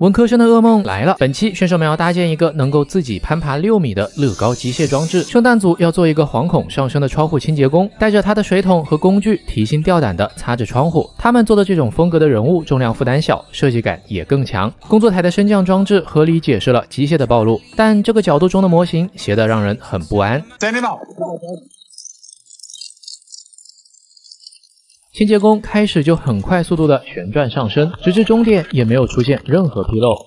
文科生的噩梦来了！本期选手们要搭建一个能够自己攀爬6米的乐高机械装置。圣诞组要做一个惶恐上升的窗户清洁工，带着他的水桶和工具，提心吊胆地擦着窗户。他们做的这种风格的人物，重量负担小，设计感也更强。工作台的升降装置合理解释了机械的暴露，但这个角度中的模型斜得让人很不安。清洁工开始就很快速度的旋转上升，直至终点也没有出现任何纰漏。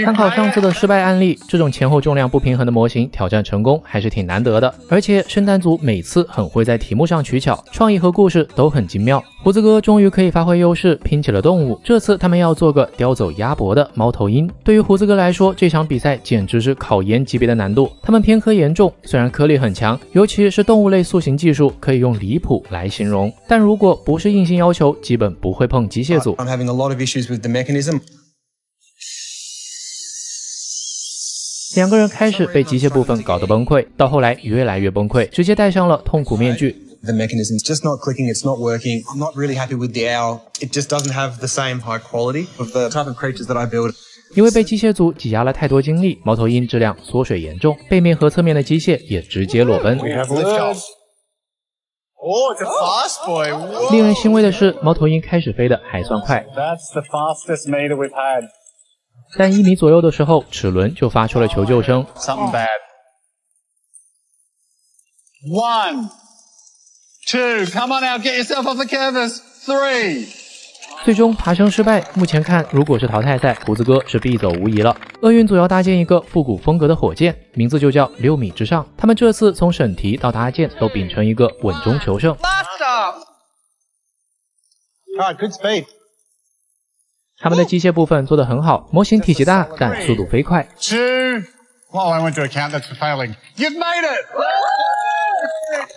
参考上次的失败案例，这种前后重量不平衡的模型挑战成功还是挺难得的。而且圣诞组每次很会在题目上取巧，创意和故事都很精妙。胡子哥终于可以发挥优势，拼起了动物。这次他们要做个叼走鸭脖的猫头鹰。对于胡子哥来说，这场比赛简直是考研级别的难度。他们偏科严重，虽然颗粒很强，尤其是动物类塑形技术可以用离谱来形容，但如果不是硬性要求，基本不会碰机械组。两个人开始被机械部分搞得崩溃，到后来越来越崩溃，直接戴上了痛苦面具。The mechanism's just not clicking, it's not working. I'm not really happy with the owl. It just doesn't have the same high quality of the type of creatures that I build. 因为被机械组挤压了太多精力，猫头鹰质量缩水严重，背面和侧面的机械也直接裸奔。Oh, it's a fast boy. 令人欣慰的是，猫头鹰开始飞得还算快。That's the fastest meter we've had. 但1米左右的时候，齿轮就发出了求救声。Something bad. 1, 2, come on now, get yourself off the canvas. 3. 最终爬升失败，目前看，如果是淘汰赛，胡子哥是必走无疑了。厄运组要搭建一个复古风格的火箭，名字就叫6米之上。他们这次从审题到搭建都秉承一个稳中求胜。Alright, good speed. 他们的机械部分做得很好，模型体积大，但速度飞快。2. Well, I went to account that's for failing. You've made it!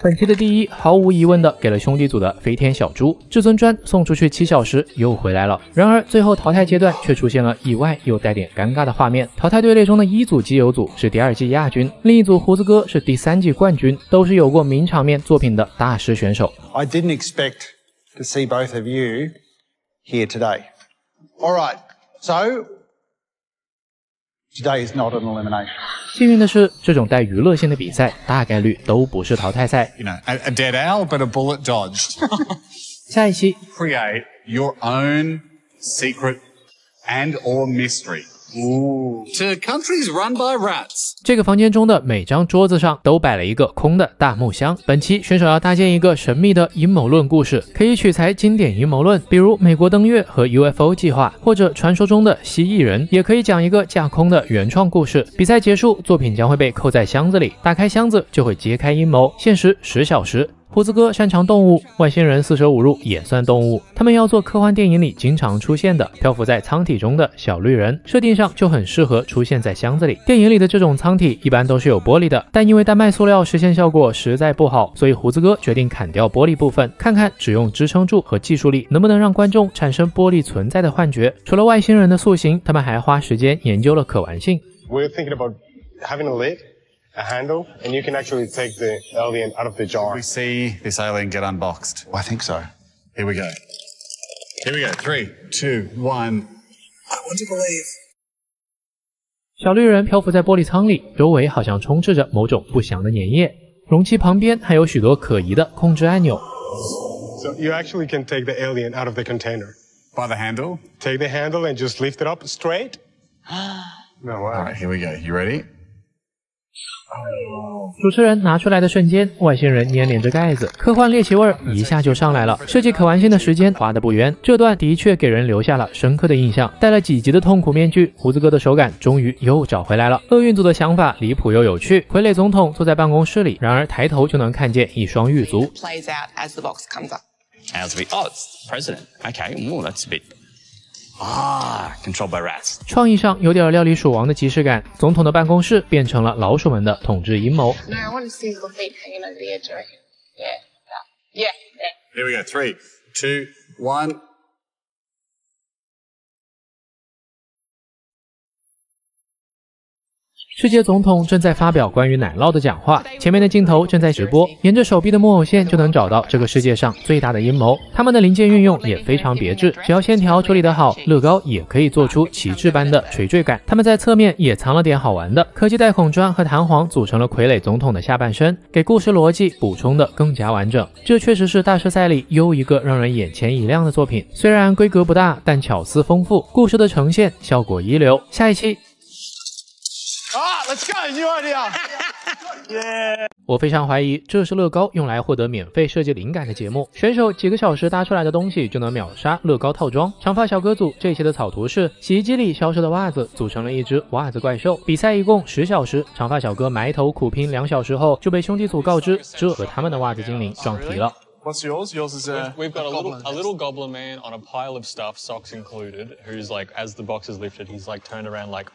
本期的第一，毫无疑问的给了兄弟组的飞天小猪。至尊砖送出去7小时又回来了，然而最后淘汰阶段却出现了意外又带点尴尬的画面。淘汰队列中的一组基友组是第2季亚军，另一组胡子哥是第3季冠军，都是有过名场面作品的大师选手。I didn't expect to see both of you here today. Alright, so today is not an elimination. 幸运的是，这种带娱乐性的比赛大概率都不是淘汰赛。You know, a dead owl, but a bullet dodged. 下一期 Create your own secret and or mystery. Ooh. To countries run by rats. 这个房间中的每张桌子上都摆了一个空的大木箱。本期选手要搭建一个神秘的阴谋论故事，可以取材经典阴谋论，比如美国登月和 UFO 计划，或者传说中的蜥蜴人，也可以讲一个架空的原创故事。比赛结束，作品将会被扣在箱子里，打开箱子就会揭开阴谋，限时10小时。胡子哥擅长动物，外星人四舍五入也算动物。他们要做科幻电影里经常出现的漂浮在舱体中的小绿人，设定上就很适合出现在箱子里。电影里的这种舱体一般都是有玻璃的，但因为丹麦塑料实现效果实在不好，所以胡子哥决定砍掉玻璃部分，看看只用支撑柱和技术力能不能让观众产生玻璃存在的幻觉。除了外星人的塑形，他们还花时间研究了可玩性。 We're thinking about having a lid.A handle, and you can actually take the alien out of the jar. We see this alien get unboxed. I think so. Here we go. Here we go. 3, 2, 1. I want to believe. 小绿人漂浮在玻璃舱里，周围好像充斥着某种不祥的粘液。容器旁边还有许多可疑的控制按钮。So you actually can take the alien out of the container. By the handle? Take the handle and just lift it up straight. No way. All right, here we go. You ready? 主持人拿出来的瞬间，外星人粘连着盖子，科幻猎奇味一下就上来了。设计可玩性的时间花得不冤，这段的确给人留下了深刻的印象。戴了几集的痛苦面具，胡子哥的手感终于又找回来了。厄运组的想法离谱又有趣，傀儡总统坐在办公室里，然而抬头就能看见一双玉足。Plays out as the box comes up. How's it be? Oh, it's the president. Okay, well, that's a bit. Controlled by rats. 创意上有点料理鼠王的即视感，总统的办公室变成了老鼠们的统治阴谋。 No, I want to see your feet hanging over the edge, I reckon. Yeah. Here we go. 3, 2, 1. 世界总统正在发表关于奶酪的讲话，前面的镜头正在直播，沿着手臂的木偶线就能找到这个世界上最大的阴谋。他们的零件运用也非常别致，只要线条处理得好，乐高也可以做出旗帜般的垂坠感。他们在侧面也藏了点好玩的，科技带孔砖和弹簧组成了傀儡总统的下半身，给故事逻辑补充的更加完整。这确实是大师赛里又一个让人眼前一亮的作品，虽然规格不大，但巧思丰富，故事的呈现效果一流。下一期let's go, new idea. Yeah. 我非常怀疑这是乐高用来获得免费设计灵感的节目，选手几个小时搭出来的东西就能秒杀乐高套装。长发小哥组这期的草图是洗衣机里消失的袜子组成了一只袜子怪兽，比赛一共10小时，长发小哥埋头苦拼2小时后就被兄弟组告知这和他们的袜子精灵撞题了。What's yours? Yours is We've got a little goblin man on a pile of stuff, socks included, who's like, as the box is lifted, he's like turned around like,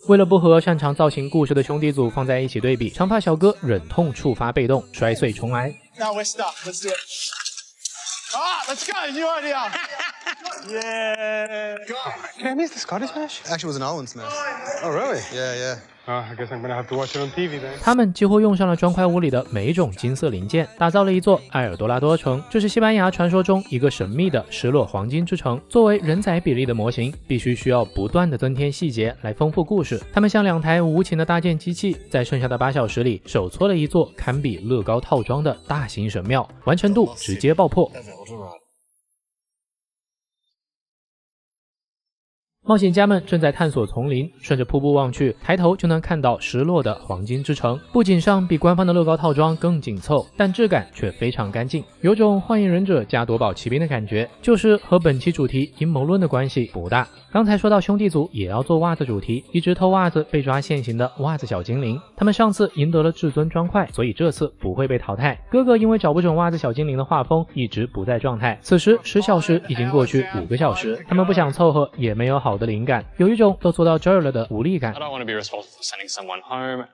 为了不和擅长造型故事的兄弟组放在一起对比，长发小哥忍痛触发被动，摔碎重来。No, we're stuck. Let's do it. Let's go, new idea. Yeah. Can I miss the Scottish smash? Actually, it was an Owen smash. Oh, really? Yeah. I guess I'm gonna have to watch it on TV then. 他们几乎用上了砖块屋里的每种金色零件，打造了一座埃尔多拉多城。这是西班牙传说中一个神秘的失落黄金之城。作为人载比例的模型，需要不断的增添细节来丰富故事。他们像2台无情的搭建机器，在剩下的8小时里手搓了一座堪比乐高套装的大型神庙，完成度直接爆破。冒险家们正在探索丛林，顺着瀑布望去，抬头就能看到失落的黄金之城。布景上比官方的乐高套装更紧凑，但质感却非常干净，有种幻影忍者加夺宝奇兵的感觉，就是和本期主题阴谋论的关系不大。刚才说到兄弟组也要做袜子主题，一只偷袜子被抓现行的袜子小精灵，他们上次赢得了至尊砖块，所以这次不会被淘汰。哥哥因为找不准袜子小精灵的画风，一直不在状态。此时10小时已经过去5个小时，他们不想凑合，也没有好的灵感，有一种都做到这儿了的无力感。 I don't want to be responsible for sending someone home.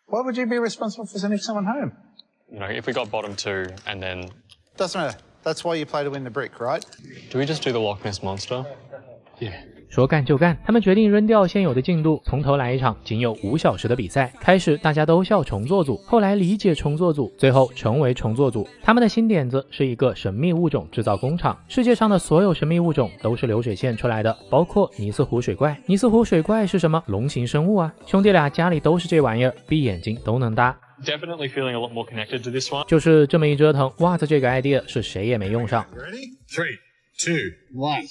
Why would you be responsible for sending someone home? You know, if we got bottom 2 and then... Doesn't matter. That's why you play to win the brick, right? Do we just do the Loch Ness Monster? Yeah. 说干就干，他们决定扔掉现有的进度，从头来一场仅有5小时的比赛。开始大家都笑重做组，后来理解重做组，最后成为重做组。他们的新点子是一个神秘物种制造工厂，世界上的所有神秘物种都是流水线出来的，包括尼斯湖水怪。尼斯湖水怪是什么？龙形生物啊！兄弟俩家里都是这玩意儿，闭眼睛都能搭。Definitely feeling a lot more connected to this one. 就是这么一折腾，袜子这个 idea 是谁也没用上。 Ready? 3, 2, 1.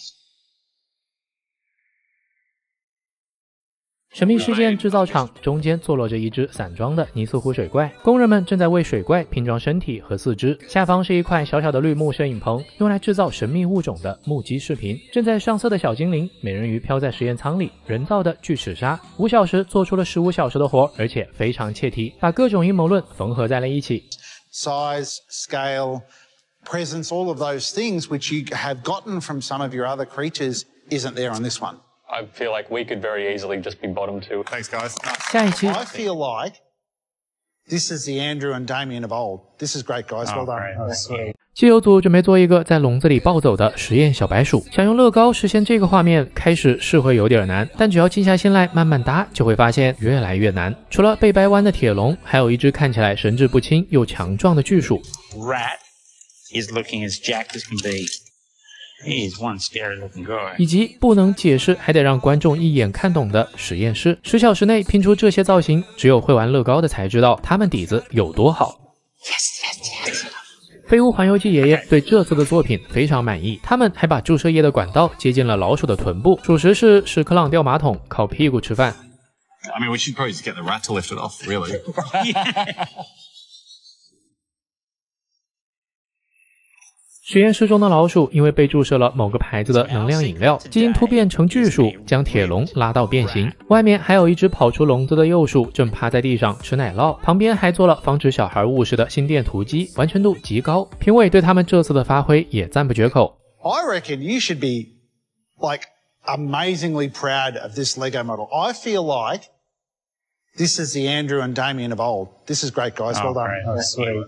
神秘事件制造厂中间坐落着一只散装的尼斯湖水怪，工人们正在为水怪拼装身体和四肢，下方是一块小小的绿幕摄影棚，用来制造神秘物种的目击视频。正在上色的小精灵美人鱼飘在实验舱里，人造的巨齿鲨，5小时做出了15小时的活，而且非常切题，把各种阴谋论缝合在了一起。 Size, scale, presence, all of those things which you have gotten from some of your other creatures isn't there on this one. I feel like we could very easily just be bottom 2. Thanks, guys. 下一期 I feel like this is the Andrew and Damien of old. This is great, guys. Well done. 基友组准备做一个在笼子里暴走的实验小白鼠，想用乐高实现这个画面，开始是会有点难，但只要静下心来慢慢搭，就会发现越来越难。除了被掰弯的铁笼，还有一只看起来神志不清又强壮的巨鼠。 Rat is looking as jacked as can be. He is one scary looking guy. 以及不能解释还得让观众一眼看懂的实验室，10小时内拼出这些造型，只有会玩乐高的才知道他们底子有多好。飞屋环游记爷爷对这次的作品非常满意，他们还把注射液的管道接进了老鼠的臀部，属实是屎壳郎掉马桶，靠屁股吃饭。 I mean, we should probably just get the rat to lift it off, really. 实验室中的老鼠因为被注射了某个牌子的能量饮料，基因突变成巨鼠，将铁笼拉到变形。外面还有一只跑出笼子的幼鼠，正趴在地上吃奶酪。旁边还做了防止小孩误食的心电图机，完成度极高。评委对他们这次的发挥也赞不绝口。I reckon you should be like amazingly proud of this Lego model. I feel like this is the Andrew and Damien of old. This is great, guys. Well done. Sweet.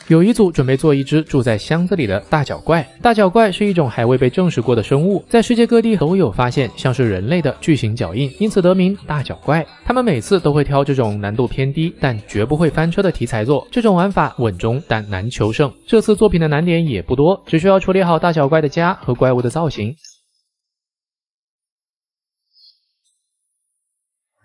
有一组准备做一只住在箱子里的大脚怪。大脚怪是一种还未被证实过的生物，在世界各地都有发现像是人类的巨型脚印，因此得名大脚怪。他们每次都会挑这种难度偏低但绝不会翻车的题材做，这种玩法稳中但难求胜。这次作品的难点也不多，只需要处理好大脚怪的家和怪物的造型。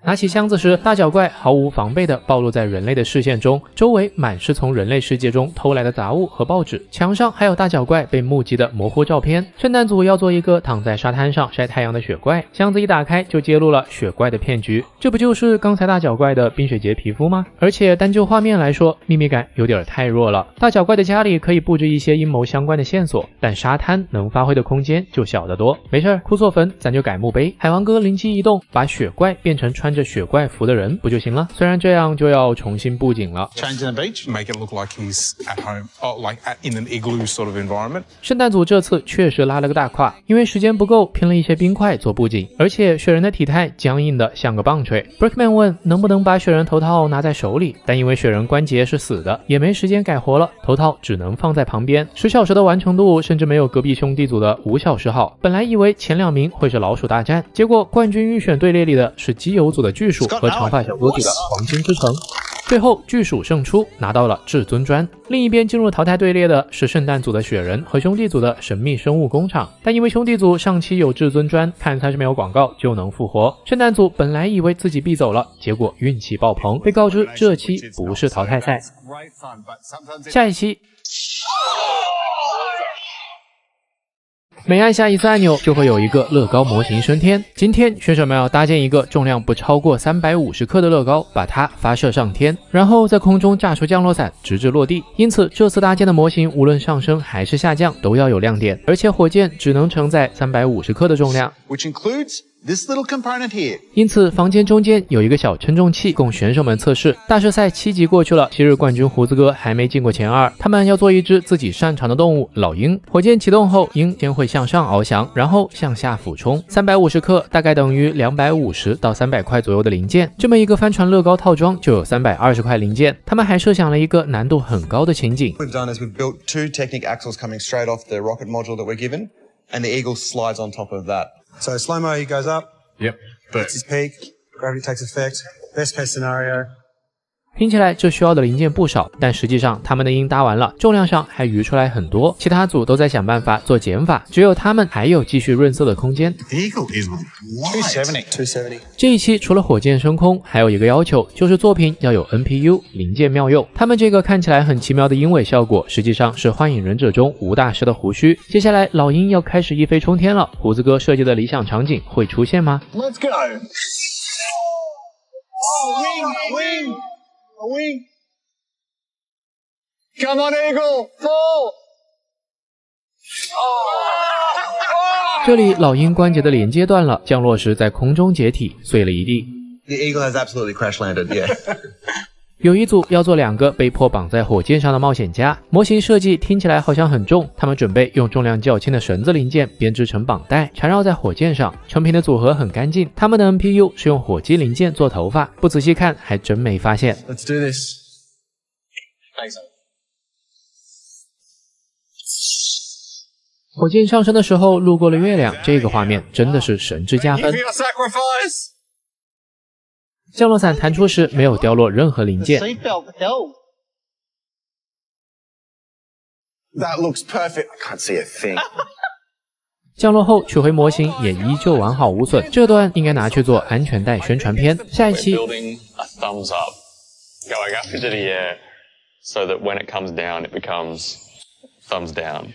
拿起箱子时，大脚怪毫无防备地暴露在人类的视线中，周围满是从人类世界中偷来的杂物和报纸，墙上还有大脚怪被目击的模糊照片。圣诞组要做一个躺在沙滩上晒太阳的雪怪，箱子一打开就揭露了雪怪的骗局，这不就是刚才大脚怪的冰雪节皮肤吗？而且单就画面来说，秘密感有点太弱了。大脚怪的家里可以布置一些阴谋相关的线索，但沙滩能发挥的空间就小得多。没事，哭错坟咱就改墓碑。海王哥灵机一动，把雪怪变成穿着雪怪服的人不就行了？虽然这样就要重新布景了。Change the beach, make it look like he's at home, like in an igloo sort of environment. 圣诞组这次确实拉了个大胯，因为时间不够，拼了一些冰块做布景，而且雪人的体态僵硬的像个棒槌。Brickman 问能不能把雪人头套拿在手里，但因为雪人关节是死的，也没时间改活了，头套只能放在旁边。10小时的完成度甚至没有隔壁兄弟组的5小时好。本来以为前2名会是老鼠大战，结果冠军预选队列里的是基友组的巨鼠和长发小哥组的黄金之城。最后巨鼠胜出，拿到了至尊砖。另一边进入淘汰队列的是圣诞组的雪人和兄弟组的神秘生物工厂，但因为兄弟组上期有至尊砖，看30秒广告就能复活。圣诞组本来以为自己必走了，结果运气爆棚，被告知这期不是淘汰赛，下一期每按下一次按钮，就会有一个乐高模型升天。今天选手们要搭建一个重量不超过350克的乐高，把它发射上天，然后在空中炸出降落伞，直至落地。因此，这次搭建的模型无论上升还是下降，都要有亮点，而且火箭只能承载350克的重量。which includes this little component here. 因此，房间中间有一个小称重器供选手们测试。大师赛7集过去了，昔日冠军胡子哥还没进过前2，他们要做一只自己擅长的动物老鹰。火箭启动后，鹰先会向上翱翔，然后向下俯冲。350克大概等于250到300块左右的零件，这么一个帆船乐高套装就有320块零件。他们还设想了一个难度很高的情景。What we've done is we've built 2 Technic axles coming straight off the rocket module that we're given, and the Eagle slides on top of that. So slow-mo, he goes up. Yep. That's his peak. Gravity takes effect. Best case scenario. 拼起来这需要的零件不少，但实际上他们的鹰搭完了，重量上还余出来很多。其他组都在想办法做减法，只有他们还有继续润色的空间。 The Eagle is light. 270. 这一期除了火箭升空，还有一个要求，就是作品要有 NPU 零件妙用。他们这个看起来很奇妙的鹰尾效果，实际上是幻影忍者中吴大师的胡须。接下来老鹰要开始一飞冲天了，胡子哥设计的理想场景会出现吗？ Let's go. Wing. A wing. Come on, Eagle. Fall. 这里老鹰关节的连接断了，降落时在空中解体，碎了一地。 The Eagle has absolutely crash landed, yeah. 有一组要做2个被迫绑在火箭上的冒险家，模型设计听起来好像很重，他们准备用重量较轻的绳子零件编织成绑带，缠绕在火箭上，成品的组合很干净。他们的 NPU 是用火鸡零件做头发，不仔细看还真没发现。 Let's do this. Thanks. 火箭上升的时候路过了月亮，这个画面真的是神之加分。 Give your sacrifice. 降落伞弹出时没有掉落任何零 The 件， seatbelt held. That looks perfect. I can't see a thing. 降落后取回模型也依旧完好无损，这段应该拿去做安全带宣传片。下一 We're 期 building a thumbs up going up into the air so that when it comes down, it becomes thumbs down.